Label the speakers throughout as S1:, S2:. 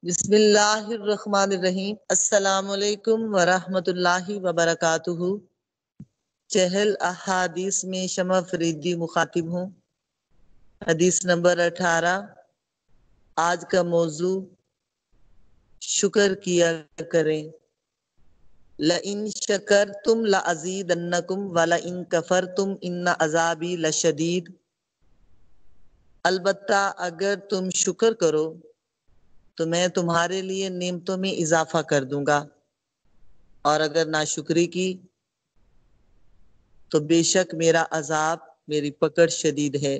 S1: بسم اللہ الرحمن الرحیم۔ السلام علیکم ورحمۃ اللہ وبرکاتہ۔ چہل احادیث میں شمع فریدی مخاطب ہوں۔ حدیث نمبر 18۔ آج کا موضوع شکر کیا کریں۔ لئن شکرتم لازیدنکم ولئن کفرتم ان عذابی لشدید۔ البتہ اگر تم شکر کرو تو میں تمہارے لیے نعمتوں میں اضافہ کر دوں گا، اور اگر ناشکری کی تو بے شک میرا عذاب، میری پکڑ شدید ہے۔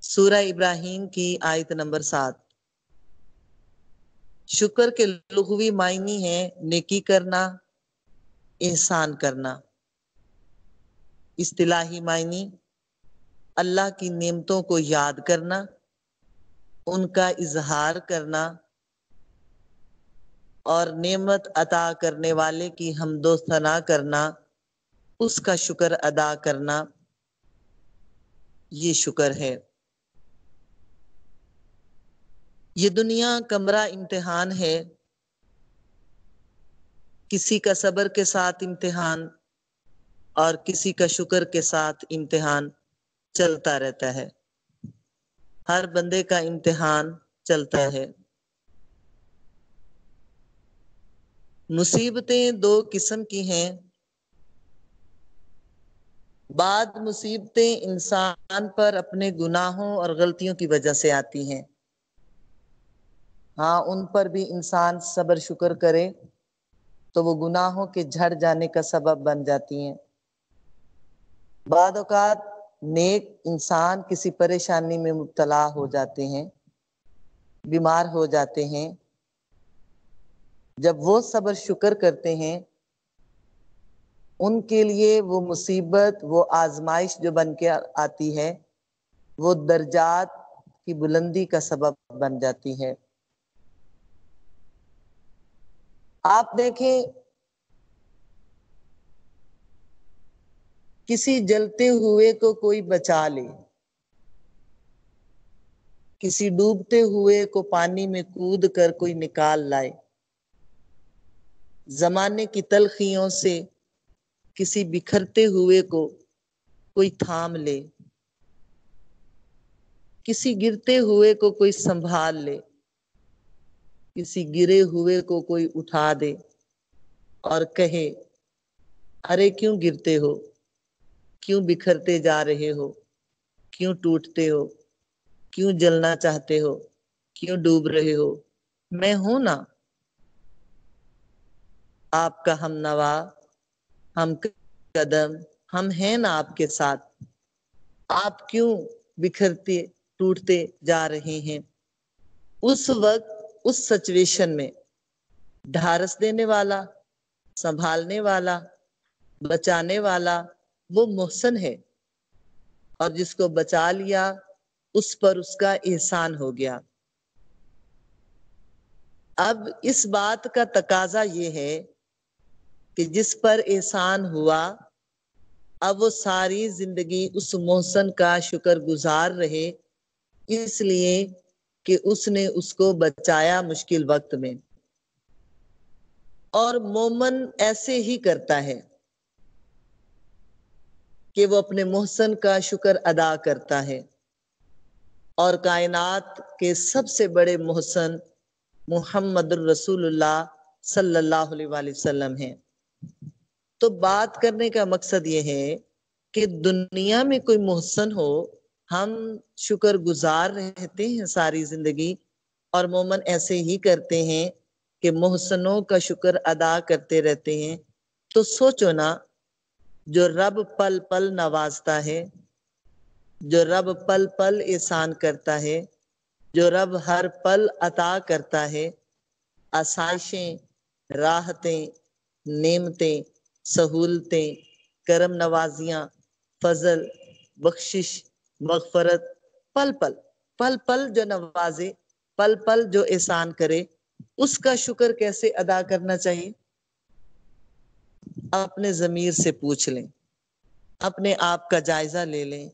S1: سورہ ابراہیم کی آیت نمبر 7۔ شکر کے لغوی معنی ہے نیکی کرنا، احسان کرنا۔ اصطلاحی معنی اللہ کی نعمتوں کو یاد کرنا، ان کا اظہار کرنا، اور نعمت عطا کرنے والے کی حمد و ثنا کرنا، اس کا شکر ادا کرنا، یہ شکر ہے۔ یہ دنیا کمرہ امتحان ہے، کسی کا صبر کے ساتھ امتحان اور کسی کا شکر کے ساتھ امتحان چلتا رہتا ہے۔ ہر بندے کا امتحان چلتا ہے۔ مصیبتیں دو قسم کی ہیں۔ بعض مصیبتیں انسان پر اپنے گناہوں اور غلطیوں کی وجہ سے آتی ہیں، ہاں ان پر بھی انسان صبر شکر کرے تو وہ گناہوں کے جھڑ جانے کا سبب بن جاتی ہیں۔ بعض اوقات نیک انسان کسی پریشانی میں مبتلا ہو جاتے ہیں، بیمار ہو جاتے ہیں۔ جب وہ صبر شکر کرتے ہیں، ان کے لیے وہ مصیبت، وہ آزمائش جو بن کے آتی ہے، وہ درجات کی بلندی کا سبب بن جاتی ہے۔ آپ دیکھیں، کسی جلتے ہوئے کو کوئی بچا لے، کسی ڈوبتے ہوئے کو پانی میں کود کر کوئی نکال لائے، زمانے کی تلخیوں سے کسی بکھرتے ہوئے کو کوئی تھام لے، کسی گرتے ہوئے کو کوئی سنبھال لے، کسی گرے ہوئے کو کوئی اٹھا دے اور کہے، ارے کیوں گرتے ہو، کیوں بکھرتے جا رہے ہو، کیوں ٹوٹتے ہو، کیوں جلنا چاہتے ہو، کیوں ڈوب رہے ہو، میں ہوں نا آپ کا ہم نوا، ہم قدم، ہم ہیں نا آپ کے ساتھ، آپ کیوں بکھرتے ٹوٹتے جا رہے ہیں۔ اس وقت اس سچویشن میں ڈھارس دینے والا، سنبھالنے والا، بچانے والا وہ محسن ہے، اور جس کو بچا لیا اس پر اس کا احسان ہو گیا۔ اب اس بات کا تقاضا یہ ہے کہ جس پر احسان ہوا، اب وہ ساری زندگی اس محسن کا شکر گزار رہے، اس لیے کہ اس نے اس کو بچایا مشکل وقت میں۔ اور مومن ایسے ہی کرتا ہے کہ وہ اپنے محسن کا شکر ادا کرتا ہے، اور کائنات کے سب سے بڑے محسن محمد الرسول اللہ صلی اللہ علیہ وآلہ وسلم ہیں۔ تو بات کرنے کا مقصد یہ ہے کہ دنیا میں کوئی محسن ہو، ہم شکر گزار رہتے ہیں ساری زندگی، اور مومن ایسے ہی کرتے ہیں کہ محسنوں کا شکر ادا کرتے رہتے ہیں۔ تو سوچو نا، جو رب پل پل نوازتا ہے، جو رب پل پل احسان کرتا ہے، جو رب ہر پل عطا کرتا ہے، آسائشیں، راحتیں، نعمتیں، سہولتیں، کرم نوازیاں، فضل، بخشش، مغفرت، پل پل پل پل جو نوازے، پل پل جو احسان کرے، اس کا شکر کیسے ادا کرنا چاہیے؟ اپنے ضمیر سے پوچھ لیں، اپنے آپ کا جائزہ لے لیں،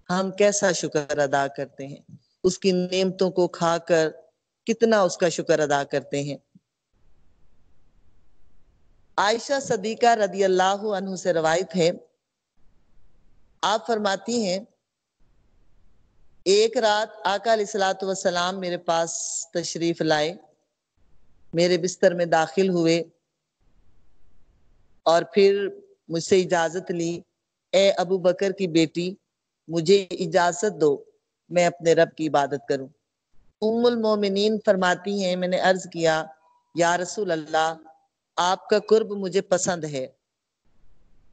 S1: ہم کیسا شکر ادا کرتے ہیں؟ اس کی نعمتوں کو کھا کر کتنا اس کا شکر ادا کرتے ہیں۔ عائشہ صدیقہ رضی اللہ عنہ سے روایت ہے، آپ فرماتی ہیں ایک رات آقا علیہ الصلوۃ والسلام میرے پاس تشریف لائے، میرے بستر میں داخل ہوئے اور پھر مجھ سے اجازت لی، اے ابو بکر کی بیٹی مجھے اجازت دو میں اپنے رب کی عبادت کروں۔ ام المومنین فرماتی ہیں میں نے عرض کیا یا رسول اللہ آپ کا قرب مجھے پسند ہے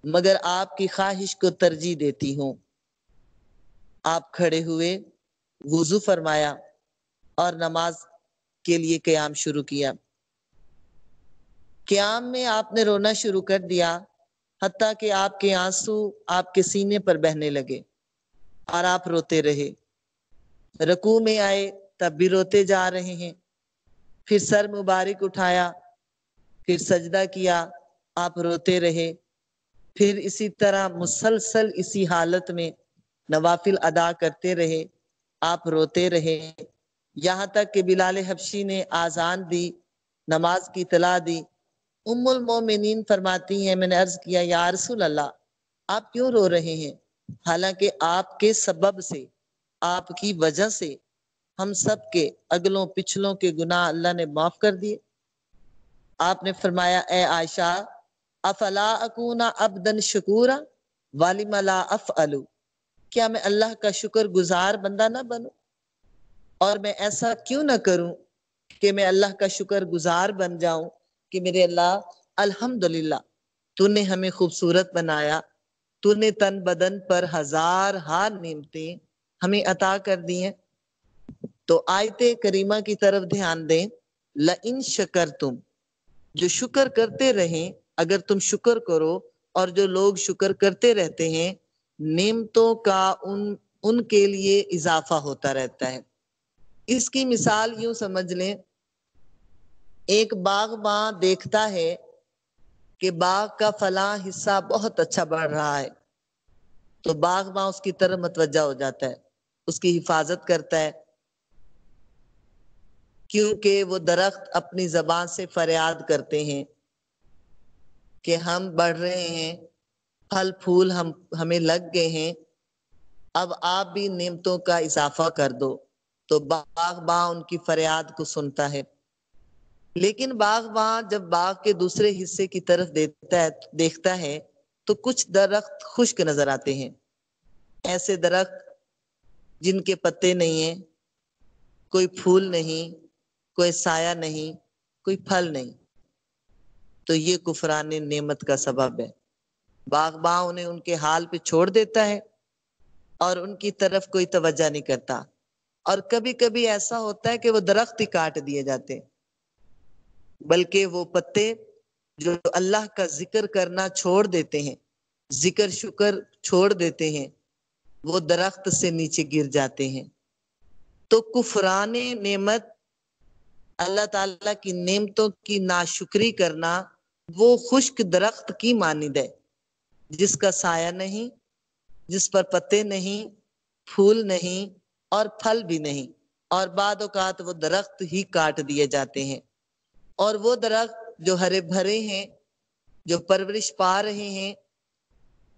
S1: مگر آپ کی خواہش کو ترجیح دیتی ہوں۔ آپ کھڑے ہوئے، وضو فرمایا اور نماز کے لیے قیام شروع کیا۔ قیام میں آپ نے رونا شروع کر دیا، حتیٰ کہ آپ کے آنسو آپ کے سینے پر بہنے لگے اور آپ روتے رہے۔ رکوع میں آئے تب بھی روتے جا رہے ہیں، پھر سر مبارک اٹھایا، پھر سجدہ کیا، آپ روتے رہے، پھر اسی طرح مسلسل اسی حالت میں نوافل ادا کرتے رہے، آپ روتے رہے، یہاں تک کہ بلال حبشی نے آذان دی، نماز کی اطلاع دی۔ ام المومنین فرماتی ہیں میں نے عرض کیا یا رسول اللہ آپ کیوں رو رہے ہیں، حالانکہ آپ کے سبب سے، آپ کی وجہ سے ہم سب کے اگلوں پچھلوں کے گناہ اللہ نے معاف کر دیے۔ آپ نے فرمایا اے عائشہ افلا اکون عبدا شکورا ولم لا افعل، کیا میں اللہ کا شکر گزار بندہ نہ بنوں، اور میں ایسا کیوں نہ کروں کہ میں اللہ کا شکر گزار بن جاؤں کہ میرے اللہ الحمدللہ تو نے ہمیں خوبصورت بنایا، تو نے تن بدن پر ہزار نعمتیں ہمیں عطا کر دی ہیں۔ تو آیت کریمہ کی طرف دھیان دیں، لئن شکرتم، جو شکر کرتے رہیں، اگر تم شکر کرو، اور جو لوگ شکر کرتے رہتے ہیں نعمتوں کا ان کے لیے اضافہ ہوتا رہتا ہے۔ اس کی مثال یوں سمجھ لیں، ایک باغباں دیکھتا ہے کہ باغ کا فلاں حصہ بہت اچھا بڑھ رہا ہے، تو باغباں اس کی طرف متوجہ ہو جاتا ہے، اس کی حفاظت کرتا ہے، کیونکہ وہ درخت اپنی زبان سے فریاد کرتے ہیں کہ ہم بڑھ رہے ہیں، پھل پھول ہمیں لگ گئے ہیں، اب آپ بھی نعمتوں کا اضافہ کر دو۔ تو باغباں ان کی فریاد کو سنتا ہے، لیکن باغباں جب باغ کے دوسرے حصے کی طرف دیکھتا ہے تو کچھ درخت خشک نظر آتے ہیں، ایسے درخت جن کے پتے نہیں ہیں، کوئی پھول نہیں، کوئی سایہ نہیں، کوئی پھل نہیں، تو یہ کفران نعمت کا سبب ہے۔ باغباں انہیں ان کے حال پہ چھوڑ دیتا ہے اور ان کی طرف کوئی توجہ نہیں کرتا، اور کبھی کبھی ایسا ہوتا ہے کہ وہ درخت ہی کاٹ دیے جاتے ہیں، بلکہ وہ پتے جو اللہ کا ذکر کرنا چھوڑ دیتے ہیں، ذکر شکر چھوڑ دیتے ہیں، وہ درخت سے نیچے گر جاتے ہیں۔ تو کفران نعمت، اللہ تعالیٰ کی نعمتوں کی ناشکری کرنا، وہ خشک درخت کی مانند ہے جس کا سایہ نہیں، جس پر پتے نہیں، پھول نہیں اور پھل بھی نہیں، اور بعد اوقات وہ درخت ہی کاٹ دیے جاتے ہیں۔ اور وہ درخت جو ہرے بھرے ہیں، جو پرورش پا رہے ہیں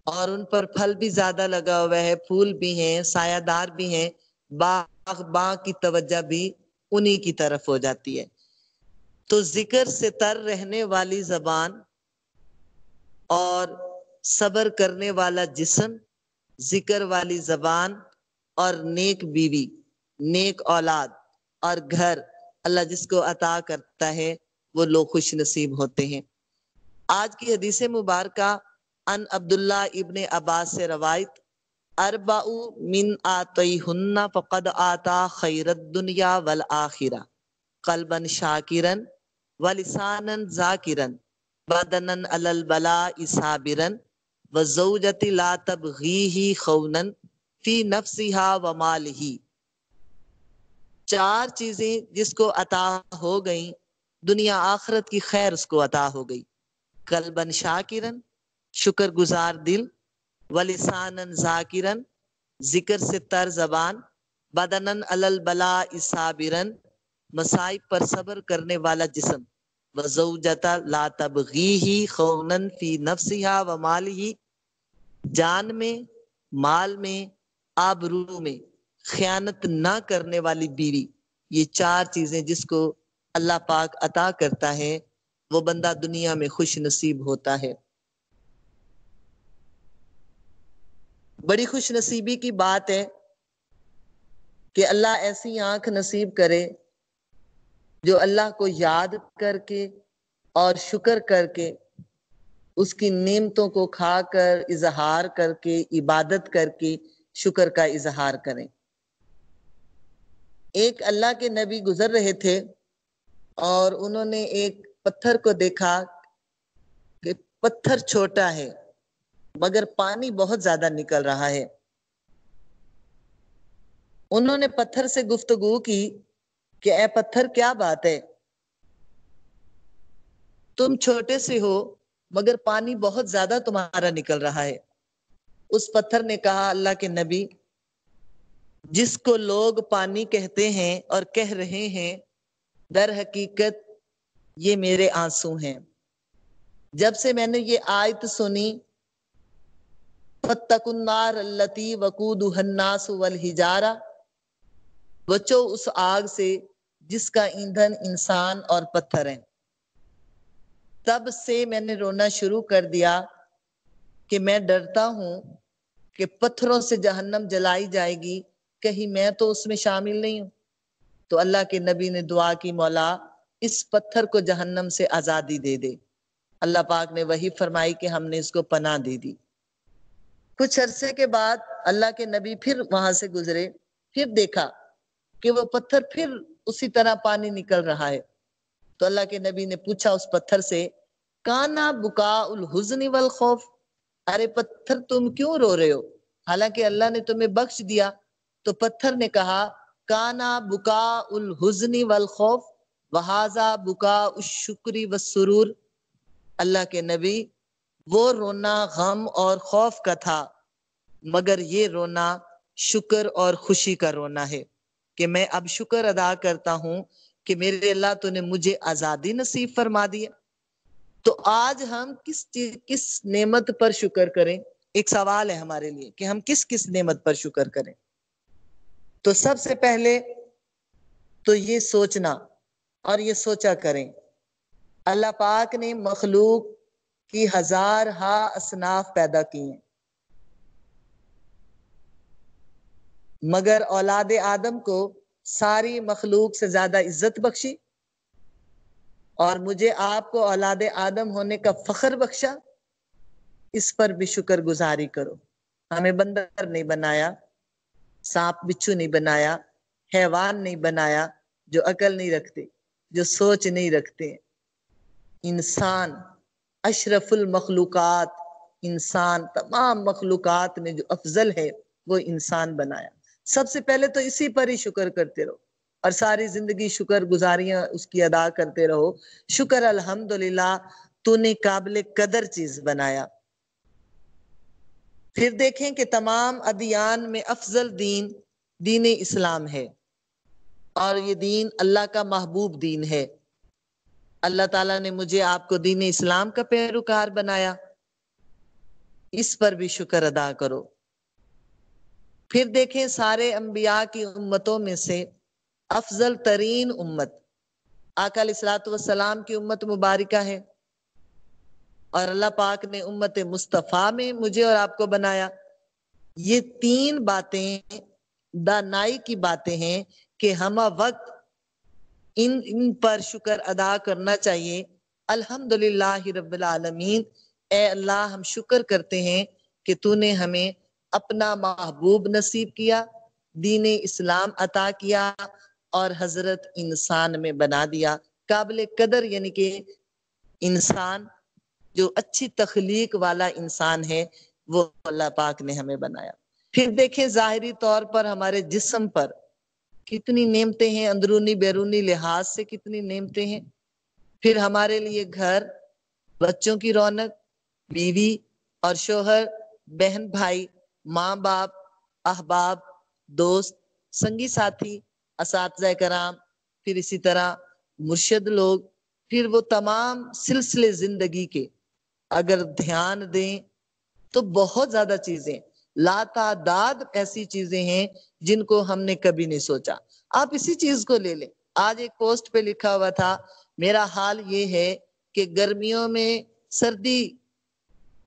S1: اور ان پر پھل بھی زیادہ لگا ہوا ہے، پھول بھی ہیں، سایہ دار بھی ہیں، باغ کی توجہ بھی انہی کی طرف ہو جاتی ہے۔ تو ذکر سے تر رہنے والی زبان اور صبر کرنے والا جسم، ذکر والی زبان اور نیک بیوی، نیک اولاد اور گھر اللہ جس کو عطا کرتا ہے وہ لوگ خوش نصیب ہوتے ہیں۔ آج کی حدیث مبارکہ ان عبداللہ ابن عباس سے روایت، اربع من آتیہن فقد آتا خیر الدنیا والآخرہ، قلبا شاکرا ولسانا ذاکرا بدنا علی البلاء صابرا وزوجۃ لا تبغیہ خونا فی نفسہا ومالہ۔ چار چیزیں جس کو عطا ہو گئیں، دنیا آخرت کی خیر اس کو عطا ہو گئی، قلبا شاکرا، شکر گزار دل، ولسانا ذاکرا، ذکر سے تر زبان، بدنا علی البلاء صابرا، مصائب پر صبر کرنے والا جسم، وزوجتا لا تبغیہ خونا فی نفسہا ومالہ، جان میں، مال میں، آبرو میں خیانت نہ کرنے والی بیوی۔ یہ چار چیزیں جس کو اللہ پاک عطا کرتا ہے وہ بندہ دنیا میں خوش نصیب ہوتا ہے۔ بڑی خوش نصیبی کی بات ہے کہ اللہ ایسی آنکھ نصیب کرے جو اللہ کو یاد کر کے اور شکر کر کے، اس کی نعمتوں کو کھا کر، اظہار کر کے، عبادت کر کے شکر کا اظہار کریں۔ ایک اللہ کے نبی گزر رہے تھے اور انہوں نے ایک پتھر کو دیکھا کہ پتھر چھوٹا ہے مگر پانی بہت زیادہ نکل رہا ہے۔ انہوں نے پتھر سے گفتگو کی کہ اے پتھر، کیا بات ہے؟ تم چھوٹے سے ہو مگر پانی بہت زیادہ تمہارا نکل رہا ہے۔ اس پتھر نے کہا، اللہ کے نبی، جس کو لوگ پانی کہتے ہیں اور کہہ رہے ہیں، در حقیقت یہ میرے آنسو ہیں۔ جب سے میں نے یہ آیت سنی، فَاتَّقُوا النَّارَ الَّتِي وَقُودُهَا النَّاسُ وَالْحِجَارَةُ، بچو اس آگ سے جس کا ایندھن انسان اور پتھر ہیں۔ تب سے میں نے رونا شروع کر دیا کہ میں ڈرتا ہوں کہ پتھروں سے جہنم جلائی جائے گی، کہیں میں تو اس میں شامل نہیں ہوں۔ تو اللہ کے نبی نے دعا کی، مولا اس پتھر کو جہنم سے آزادی دے دے۔ اللہ پاک نے وحی فرمائی کہ ہم نے اس کو پناہ دے دی۔ کچھ عرصے کے بعد اللہ کے نبی پھر وہاں سے گزرے، پھر دیکھا کہ وہ پتھر پھر اسی طرح پانی نکل رہا ہے۔ تو اللہ کے نبی نے پوچھا اس پتھر سے، کانا بکاء الحزن والخوف، ارے پتھر تم کیوں رو رہے ہو حالانکہ اللہ نے تمہیں بخش دیا؟ تو پتھر نے کہا، کانا بکاء الحزن والخوف وہذا بکاء الشکر والسرور، اللہ کے نبی وہ رونا غم اور خوف کا تھا مگر یہ رونا شکر اور خوشی کا رونا ہے کہ میں اب شکر ادا کرتا ہوں کہ میرے اللہ تو نے مجھے آزادی نصیب فرما دیا۔ تو آج ہم کس نعمت پر شکر کریں؟ ایک سوال ہے ہمارے لیے کہ ہم کس نعمت پر شکر کریں۔ تو سب سے پہلے تو یہ سوچنا اور یہ سوچا کریں، اللہ پاک نے مخلوق کی ہزارہا اصناف پیدا کی ہیں، مگر اولاد آدم کو ساری مخلوق سے زیادہ عزت بخشی اور مجھے آپ کو اولاد آدم ہونے کا فخر بخشا۔ اس پر بھی شکر گزاری کرو۔ ہمیں بندر نہیں بنایا، سانپ بچھو نہیں بنایا، حیوان نہیں بنایا جو عقل نہیں رکھتے، جو سوچ نہیں رکھتے۔ انسان اشرف المخلوقات، انسان تمام مخلوقات میں جو افضل ہے وہ انسان بنایا۔ سب سے پہلے تو اسی پر ہی شکر کرتے رہو اور ساری زندگی شکر گزاریاں اس کی ادا کرتے رہو۔ شکر الحمدللہ تو نے قابل قدر چیز بنایا۔ پھر دیکھیں کہ تمام ادیان میں افضل دین دین اسلام ہے اور یہ دین اللہ کا محبوب دین ہے۔ اللہ تعالیٰ نے مجھے آپ کو دین اسلام کا پیروکار بنایا، اس پر بھی شکر ادا کرو۔ پھر دیکھیں سارے انبیاء کی امتوں میں سے افضل ترین امت آقا علیہ الصلوۃ والسلام کی امت مبارکہ ہے، اور اللہ پاک نے امت مصطفیٰ میں مجھے اور آپ کو بنایا۔ یہ تین باتیں دانائی کی باتیں ہیں کہ ہم وقت ان پر شکر ادا کرنا چاہیے۔ الحمدللہ رب العالمین، اے اللہ ہم شکر کرتے ہیں کہ تو نے ہمیں اپنا محبوب نصیب کیا، دین اسلام عطا کیا اور حضرت انسان میں بنا دیا۔ قابل قدر یعنی کہ انسان جو اچھی تخلیق والا انسان ہے وہ اللہ پاک نے ہمیں بنایا۔ پھر دیکھیں ظاہری طور پر ہمارے جسم پر کتنی نعمتیں ہیں، اندرونی بیرونی لحاظ سے کتنی نعمتیں ہیں۔ پھر ہمارے لیے گھر، بچوں کی رونق، بیوی اور شوہر، بہن بھائی، ماں باپ، احباب، دوست، سنگی ساتھی، اساتذہ کرام، پھر اسی طرح مرشد لوگ، پھر وہ تمام سلسلے زندگی کے اگر دھیان دیں تو بہت زیادہ چیزیں، لاتعداد ایسی چیزیں ہیں جن کو ہم نے کبھی نہیں سوچا۔ آپ اسی چیز کو لے لیں، آج ایک پوسٹ پہ لکھا ہوا تھا، میرا حال یہ ہے کہ گرمیوں میں سردی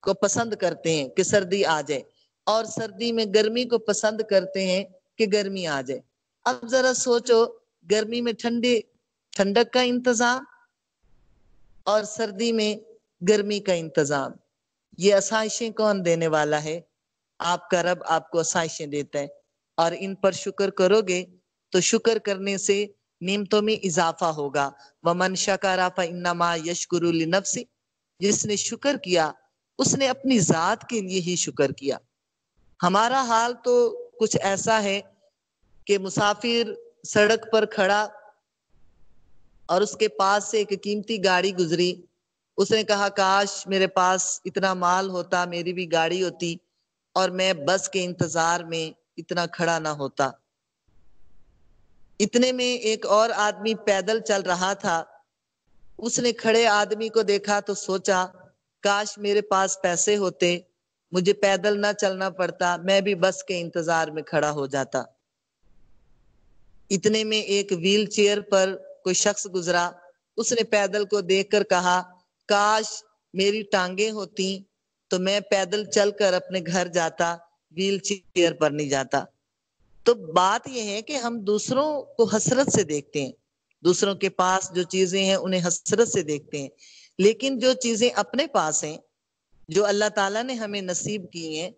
S1: کو پسند کرتے ہیں کہ سردی آ جائے، اور سردی میں گرمی کو پسند کرتے ہیں کہ گرمی آ جائے۔ اب ذرا سوچو، گرمی میں ٹھنڈک کا انتظام اور سردی میں گرمی کا انتظام، یہ آسائشیں کون دینے والا ہے؟ آپ کا رب آپ کو آسائشیں دیتا ہے، اور ان پر شکر کرو گے تو شکر کرنے سے نعمتوں میں اضافہ ہوگا۔ وَمَنْ شَكَرَ فَإِنَّمَا يَشْكُرُ لِنَفْسِهِ، جس نے شکر کیا اس نے اپنی ذات کے لیے ہی شکر کیا۔ ہمارا حال تو کچھ ایسا ہے کہ مسافر سڑک پر کھڑا اور اس کے پاس سے ایک قیمتی گاڑی گزری، اس نے کہا کاش میرے پاس اتنا مال ہوتا، میری بھی گاڑی ہوتی اور میں بس کے انتظار میں اتنا کھڑا نہ ہوتا۔ اتنے میں ایک اور آدمی پیدل چل رہا تھا، اس نے کھڑے آدمی کو دیکھا تو سوچا کاش میرے پاس پیسے ہوتے، مجھے پیدل نہ چلنا پڑتا، میں بھی بس کے انتظار میں کھڑا ہو جاتا۔ اتنے میں ایک ویل چیئر پر کوئی شخص گزرا، اس نے پیدل کو دیکھ کر کہا کاش میری ٹانگیں ہوتی تو میں پیدل چل کر اپنے گھر جاتا، ویل چیئر پر نہیں جاتا۔ تو بات یہ ہے کہ ہم دوسروں کو حسرت سے دیکھتے ہیں، دوسروں کے پاس جو چیزیں ہیں انہیں حسرت سے دیکھتے ہیں، لیکن جو چیزیں اپنے پاس ہیں، جو اللہ تعالیٰ نے ہمیں نصیب کی ہیں،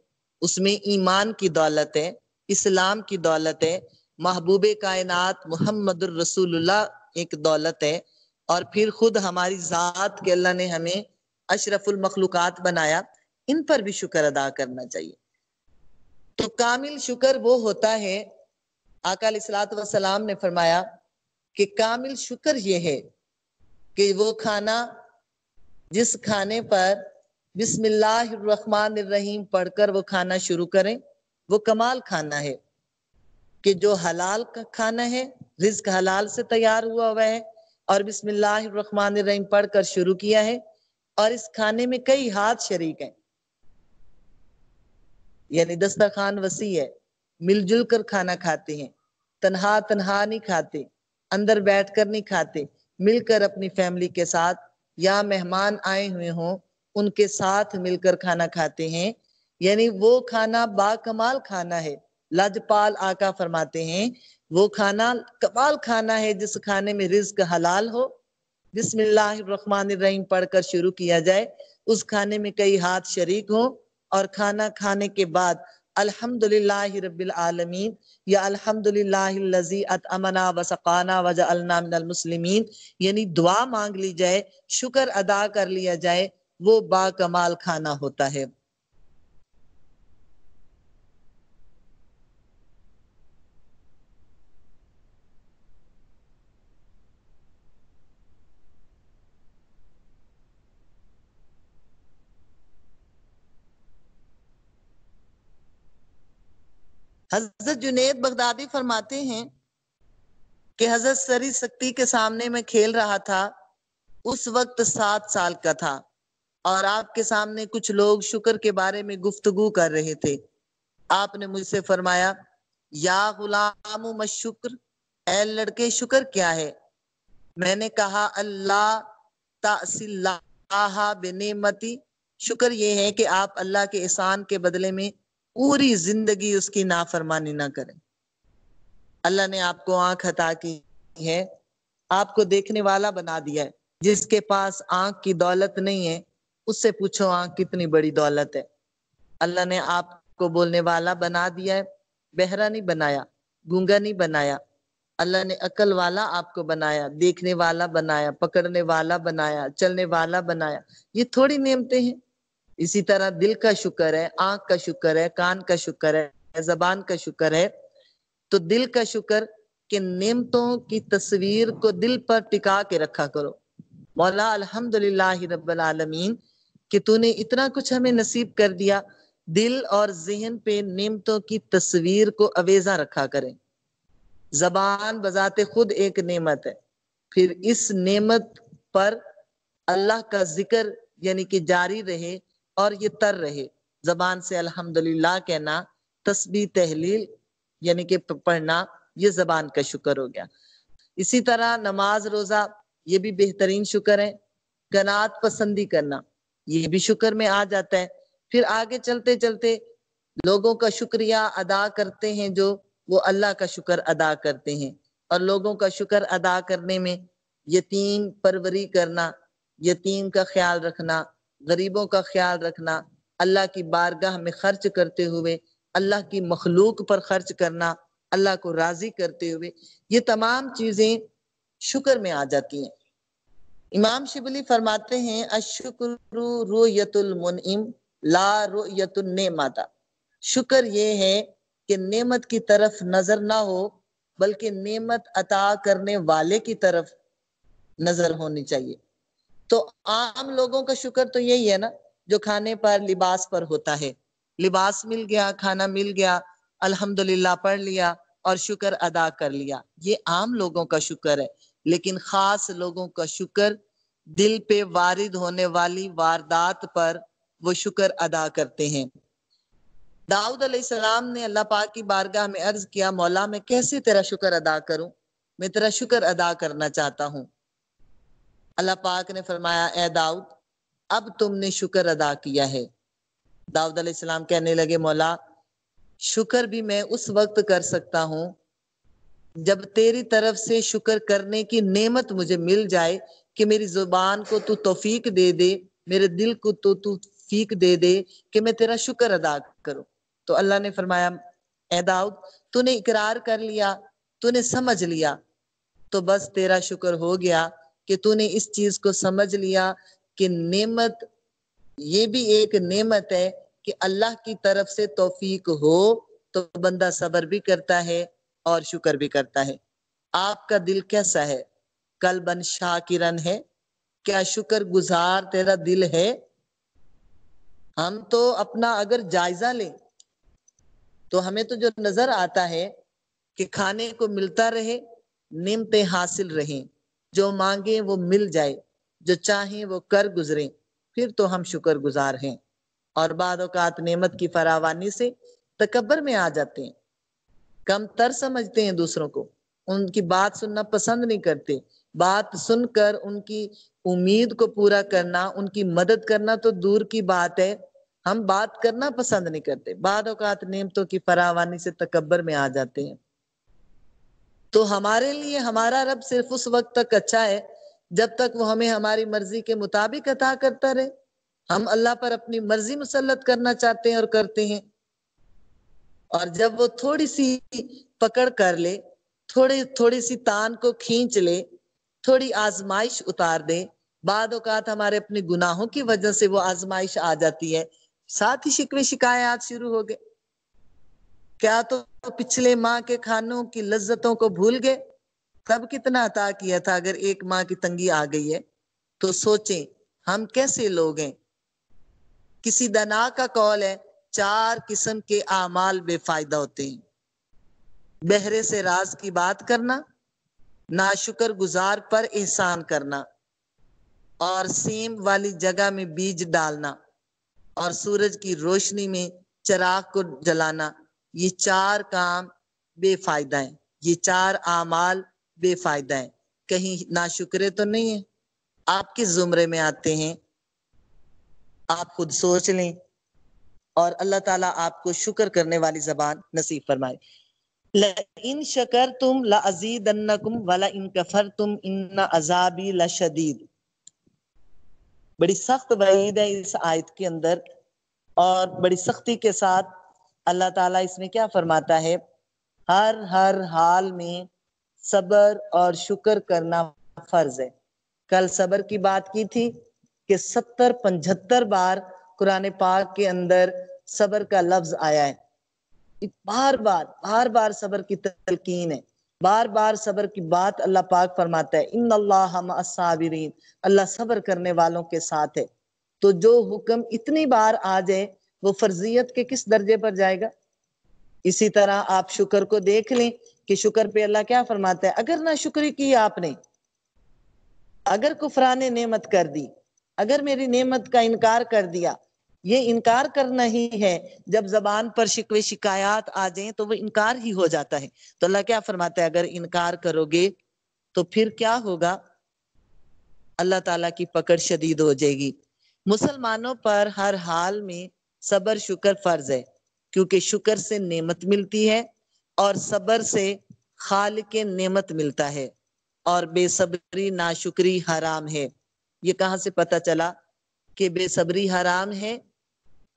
S1: اس میں ایمان کی دولت ہے، اسلام کی دولت ہے، محبوب کائنات محمد الرسول اللہ ایک دولت ہے، اور پھر خود ہماری ذات کے اللہ نے ہمیں اشرف المخلوقات بنایا، ان پر بھی شکر ادا کرنا چاہیے۔ تو کامل شکر وہ ہوتا ہے، آقا علیہ الصلوۃ والسلام نے فرمایا کہ کامل شکر یہ ہے کہ وہ کھانا جس کھانے پر بسم اللہ الرحمن الرحیم پڑھ کر وہ کھانا شروع کریں، وہ کمال کھانا ہے، کہ جو حلال کا کھانا ہے، رزق حلال سے تیار ہوا ہوا ہے، اور بسم اللہ الرحمن الرحیم پڑھ کر شروع کیا ہے، اور اس کھانے میں کئی ہاتھ شریک ہیں، یعنی دسترخوان وسیع ہے، مل جل کر کھانا کھاتے ہیں، تنہا تنہا نہیں کھاتے، اندر بیٹھ کر نہیں کھاتے، مل کر اپنی فیملی کے ساتھ یا مہمان آئے ہوئے ہوں ان کے ساتھ مل کر کھانا کھاتے ہیں، یعنی وہ کھانا با کمال کھانا ہے۔ لاجپال آقا فرماتے ہیں وہ کھانا کمال کھانا ہے جس کھانے میں رزق حلال ہو، بسم اللہ الرحمن الرحیم پڑھ کر شروع کیا جائے، اس کھانے میں کئی ہاتھ شریک ہوں، اور کھانا کھانے کے بعد الحمدللہ رب العالمین یا الحمدللہ الذی اطعمنا وسقانا وجعلنا من المسلمین، یعنی دعا مانگ لی جائے، شکر ادا کر لیا جائے، وہ با کمال کھانا ہوتا ہے۔ حضرت جنید بغدادی فرماتے ہیں کہ حضرت سری سکتی کے سامنے میں کھیل رہا تھا، اس وقت 7 سال کا تھا، اور آپ کے سامنے کچھ لوگ شکر کے بارے میں گفتگو کر رہے تھے۔ آپ نے مجھ سے فرمایا یا غلام مشکر، اے لڑکے شکر کیا ہے؟ میں نے کہا اللہ تعصی اللہ بنعمتی، شکر یہ ہے کہ آپ اللہ کے احسان کے بدلے میں پوری زندگی اس کی نافرمانی نہ کریں۔ اللہ نے آپ کو آنکھ عطا کی ہے، آپ کو دیکھنے والا بنا دیا ہے۔ جس کے پاس آنکھ کی دولت نہیں ہے اس سے پوچھو آنکھ کتنی بڑی دولت ہے۔ اللہ نے آپ کو بولنے والا بنا دیا ہے، بہرا نہیں بنایا، گونگا نہیں بنایا۔ اللہ نے عقل والا آپ کو بنایا، دیکھنے والا بنایا، پکڑنے والا بنایا، چلنے والا بنایا۔ یہ تھوڑی نعمتیں ہیں؟ اسی طرح دل کا شکر ہے، آنکھ کا شکر ہے، کان کا شکر ہے، زبان کا شکر ہے۔ تو دل کا شکر کہ نعمتوں کی تصویر کو دل پر ٹکا کے رکھا کرو، مولا الحمدللہ رب العالمین کہ تو نے اتنا کچھ ہمیں نصیب کر دیا۔ دل اور ذہن پہ نعمتوں کی تصویر کو اویزا رکھا کریں۔ زبان بذات خود ایک نعمت ہے، پھر اس نعمت پر اللہ کا ذکر یعنی کہ جاری رہے اور یہ تر رہے، زبان سے الحمدللہ کہنا، تسبیح تحلیل یعنی کہ پڑھنا، یہ زبان کا شکر ہو گیا۔ اسی طرح نماز روزہ یہ بھی بہترین شکر ہے۔ قناعت پسندی کرنا یہ بھی شکر میں آ جاتا ہے۔ پھر آگے چلتے چلتے لوگوں کا شکریہ ادا کرتے ہیں، جو وہ اللہ کا شکر ادا کرتے ہیں، اور لوگوں کا شکر ادا کرنے میں یتیم پروری کرنا، یتیم کا خیال رکھنا، غریبوں کا خیال رکھنا، اللہ کی بارگاہ میں خرچ کرتے ہوئے اللہ کی مخلوق پر خرچ کرنا، اللہ کو راضی کرتے ہوئے، یہ تمام چیزیں شکر میں آ جاتی ہیں۔ امام شبلی فرماتے ہیں الشکر رؤیت المنعم لا رؤیت النعمت، شکر یہ ہے کہ نعمت کی طرف نظر نہ ہو بلکہ نعمت عطا کرنے والے کی طرف نظر ہونی چاہیے۔ تو عام لوگوں کا شکر تو یہی ہے نا، جو کھانے پر لباس پر ہوتا ہے، لباس مل گیا، کھانا مل گیا، الحمدللہ پڑھ لیا اور شکر ادا کر لیا، یہ عام لوگوں کا شکر ہے۔ لیکن خاص لوگوں کا شکر دل پہ وارد ہونے والی واردات پر وہ شکر ادا کرتے ہیں۔ داؤد علیہ السلام نے اللہ پاک کی بارگاہ میں عرض کیا، مولا میں کیسے تیرا شکر ادا کروں، میں تیرا شکر ادا کرنا چاہتا ہوں۔ اللہ پاک نے فرمایا اے داؤد اب تم نے شکر ادا کیا ہے۔ داؤد علیہ السلام کہنے لگے مولا شکر بھی میں اس وقت کر سکتا ہوں جب تیری طرف سے شکر کرنے کی نعمت مجھے مل جائے، کہ میری زبان کو تو توفیق دے دے، میرے دل کو تو توفیق دے دے کہ میں تیرا شکر ادا کروں۔ تو اللہ نے فرمایا اے داؤد تو نے اقرار کر لیا، تو نے سمجھ لیا، تو بس تیرا شکر ہو گیا کہ تو نے اس چیز کو سمجھ لیا کہ نعمت یہ بھی ایک نعمت ہے کہ اللہ کی طرف سے توفیق ہو تو بندہ صبر بھی کرتا ہے اور شکر بھی کرتا ہے۔ آپ کا دل کیسا ہے؟ قلباً شاکرن ہے؟ کیا شکر گزار تیرا دل ہے؟ ہم تو اپنا اگر جائزہ لیں تو ہمیں تو جو نظر آتا ہے کہ کھانے کو ملتا رہے، نعمتیں حاصل رہیں، جو مانگیں وہ مل جائے، جو چاہیں وہ کر گزریں، پھر تو ہم شکر گزار ہیں۔ اور بعد اوقات نعمت کی فراوانی سے تکبر میں آ جاتے ہیں، کم تر سمجھتے ہیں دوسروں کو، ان کی بات سننا پسند نہیں کرتے، بات سن کر ان کی امید کو پورا کرنا، ان کی مدد کرنا تو دور کی بات ہے، ہم بات کرنا پسند نہیں کرتے۔ بعد اوقات نعمتوں کی فراوانی سے تکبر میں آ جاتے ہیں۔ تو ہمارے لیے ہمارا رب صرف اس وقت تک اچھا ہے جب تک وہ ہمیں ہماری مرضی کے مطابق عطا کرتا رہے۔ ہم اللہ پر اپنی مرضی مسلط کرنا چاہتے ہیں اور کرتے ہیں، اور جب وہ تھوڑی سی پکڑ کر لے، تھوڑی سی تان کو کھینچ لے، تھوڑی آزمائش اتار دے، بعد اوقات ہمارے اپنے گناہوں کی وجہ سے وہ آزمائش آ جاتی ہے، ساتھ ہی شکوے شکایات شروع ہو گئے۔ کیا تو پچھلے ماہ کے کھانوں کی لذتوں کو بھول گئے؟ تب کتنا عطا کیا تھا، اگر ایک ماہ کی تنگی آ گئی ہے تو سوچیں ہم کیسے لوگ ہیں۔ کسی دنا کا قول ہے 4 قسم کے اعمال بے فائدہ ہوتے ہیں: بہرے سے راز کی بات کرنا، ناشکر گزار پر احسان کرنا، اور سیم والی جگہ میں بیج ڈالنا، اور سورج کی روشنی میں چراغ کو جلانا۔ یہ 4 کام بے فائدہ ہیں، یہ 4 اعمال بے فائدہ ہیں۔ کہیں ناشکرے تو نہیں ہیں؟ آپ کس زمرے میں آتے ہیں؟ آپ خود سوچ لیں، اور اللہ تعالیٰ آپ کو شکر کرنے والی زبان نصیب فرمائے۔ لَإِن شَكَرْتُمْ لَأَزِيدَنَّكُمْ وَلَإِن كَفَرْتُمْ إِنَّ عَذَابِي لَشَدِيدٌ۔ بڑی سخت وعید ہے اس آیت کے اندر، اور بڑی سختی کے ساتھ اللہ تعالیٰ اس میں کیا فرماتا ہے؟ ہر حال میں صبر اور شکر کرنا فرض ہے۔ کل صبر کی بات کی تھی کہ 70-75 بار قرآن پاک کے اندر صبر کا لفظ آیا ہے۔ بار بار صبر کی تلقین ہے، بار بار صبر کی بات اللہ پاک فرماتا ہے ان اللہ مع الصابرین، اللہ صبر کرنے والوں کے ساتھ ہے۔ تو جو حکم اتنی بار آ جائے وہ فرضیت کے کس درجے پر جائے گا؟ اسی طرح آپ شکر کو دیکھ لیں کہ شکر پہ اللہ کیا فرماتا ہے، اگر نہ شکری کی آپ نے، اگر کفران نعمت کر دی، اگر میری نعمت کا انکار کر دیا، یہ انکار کرنا ہی ہے۔ جب زبان پر شکوے شکایات آ جائیں تو وہ انکار ہی ہو جاتا ہے۔ تو اللہ کیا فرماتا ہے، اگر انکار کرو گے تو پھر کیا ہوگا، اللہ تعالیٰ کی پکڑ شدید ہو جائے گی۔ مسلمانوں پر ہر حال میں صبر شکر فرض ہے، کیونکہ شکر سے نعمت ملتی ہے اور صبر سے خالق نعمت ملتا ہے، اور بے صبری ناشکری حرام ہے۔ یہ کہاں سے پتہ چلا کہ بے صبری حرام ہے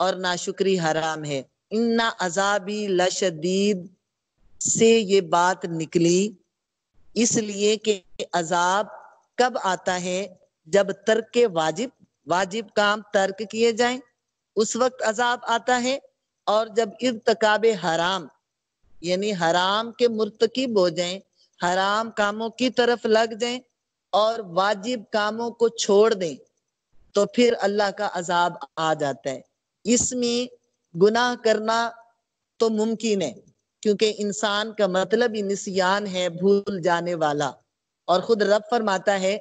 S1: اور ناشکری حرام ہے؟ ان عذابی لشدید سے یہ بات نکلی، اس لیے کہ عذاب کب آتا ہے، جب ترک واجب کام ترک کیے جائیں اس وقت عذاب آتا ہے، اور جب ارتکاب حرام یعنی حرام کے مرتکب ہو جائیں، حرام کاموں کی طرف لگ جائیں اور واجب کاموں کو چھوڑ دیں تو پھر اللہ کا عذاب آ جاتا ہے۔ اس میں گناہ کرنا تو ممکن ہے، کیونکہ انسان کا مطلب ہی نسیان ہے، بھول جانے والا، اور خود رب فرماتا ہے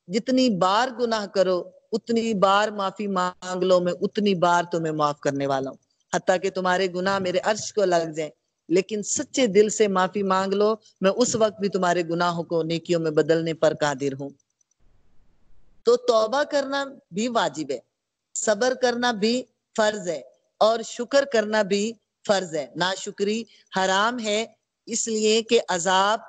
S1: جتنی بار گناہ کرو اتنی بار معافی مانگ لو، میں اتنی بار تمہیں معاف کرنے والا ہوں، حتیٰ کہ تمہارے گناہ میرے عرش کو لگ جائیں، لیکن سچے دل سے معافی مانگ لو، میں اس وقت بھی تمہارے گناہوں کو نیکیوں میں بدلنے پر قادر ہوں۔ تو توبہ کرنا بھی واجب ہے، صبر کرنا بھی فرض ہے، اور شکر کرنا بھی فرض ہے۔ ناشکری حرام ہے، اس لیے کہ عذاب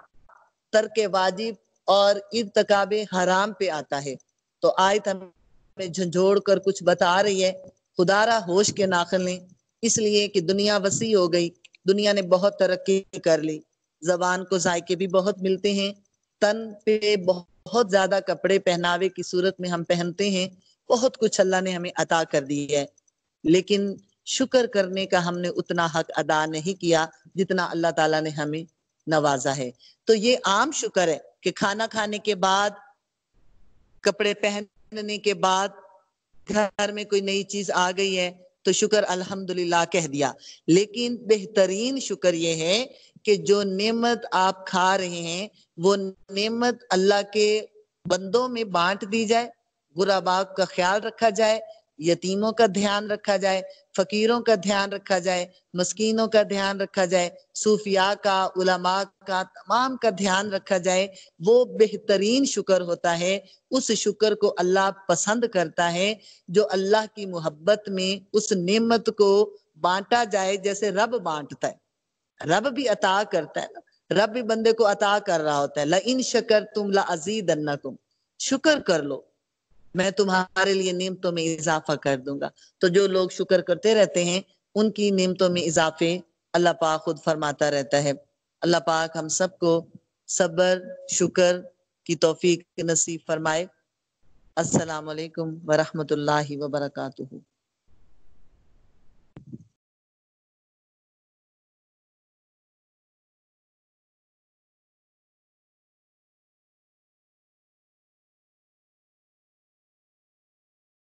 S1: ترک واجب اور ارتکاب حرام پہ آتا ہے۔ تو آیت ہمیں جھنجھوڑ کر کچھ بتا رہی ہے، خدا را ہوش کے ناخن لیں، اس لیے کہ دنیا وسیع ہو گئی، دنیا نے بہت ترقی کر لی، زبان کو ذائقے بھی بہت ملتے ہیں، تن پہ بہت زیادہ کپڑے پہناوے کی صورت میں ہم پہنتے ہیں، بہت کچھ اللہ نے ہمیں عطا کر دی ہے، لیکن شکر کرنے کا ہم نے اتنا حق ادا نہیں کیا جتنا اللہ تعالیٰ نے ہمیں نوازا ہے۔ تو یہ عام شکر ہے کہ کھانا کھانے کے بعد، کپڑے پہننے کے بعد، گھر میں کوئی نئی چیز آ گئی ہے تو شکر الحمدللہ کہہ دیا، لیکن بہترین شکر یہ ہے کہ جو نعمت آپ کھا رہے ہیں وہ نعمت اللہ کے بندوں میں بانٹ دی جائے، غرباء کا خیال رکھا جائے، یتیموں کا دھیان رکھا جائے، فقیروں کا دھیان رکھا جائے، مسکینوں کا دھیان رکھا جائے، صوفیاء کا، علماء کا، تمام کا دھیان رکھا جائے، وہ بہترین شکر ہوتا ہے۔ اس شکر کو اللہ پسند کرتا ہے جو اللہ کی محبت میں اس نعمت کو بانٹا جائے، جیسے رب بانٹتا ہے، رب بھی عطا کرتا ہے، رب بھی بندے کو عطا کر رہا ہوتا ہے۔ لَإِن شَكَرْتُمْ لَأَزِيدَنَّكُمْ، شکر کر لو میں تمہارے لیے نعمتوں میں اضافہ کر دوں گا۔ تو جو لوگ شکر کرتے رہتے ہیں ان کی نعمتوں میں اضافے اللہ پاک خود فرماتا رہتا ہے۔ اللہ پاک ہم سب کو صبر شکر کی توفیق نصیب فرمائے۔ السلام علیکم ورحمۃ اللہ وبرکاتہ۔